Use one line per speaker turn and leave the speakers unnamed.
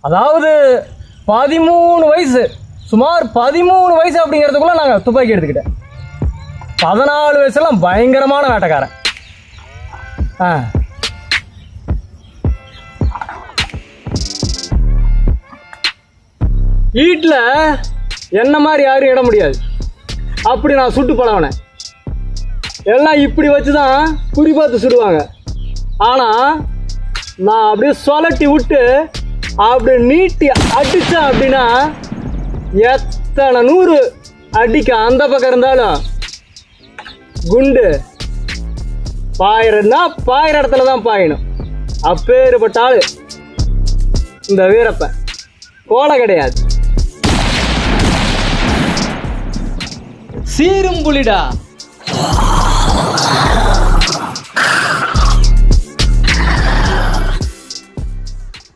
அதாவது 13 வயசு, சுமார் 13 வயசு அப்படிங்கிறதுக்குள்ள நாங்கள் துப்பாக்கி எடுத்துக்கிட்டேன். 14 வயசுலாம் பயங்கரமான வேட்டைக்காரன். வீட்டில் என்ன மாதிரி யாரும் இட முடியாது, அப்படி நான் சுட்டு பழகினேன். எல்லாம் இப்படி வச்சு தான் குறி பார்த்து சுடுவாங்க. ஆனால் நான் அப்படியே சொலட்டி விட்டு அப்படி நீட்டி அடித்தேன் அப்படின்னா எத்தனை 100 அடிக்க அந்த பக்கம் இருந்தாலும் குண்டு பாயிரன்னா பாயிர இடத்துல தான் பாயணும். அப்பேற்பட்ட ஆளு இந்த வீரப்பன். கோலை கிடையாது,
சீரும் புலிடா.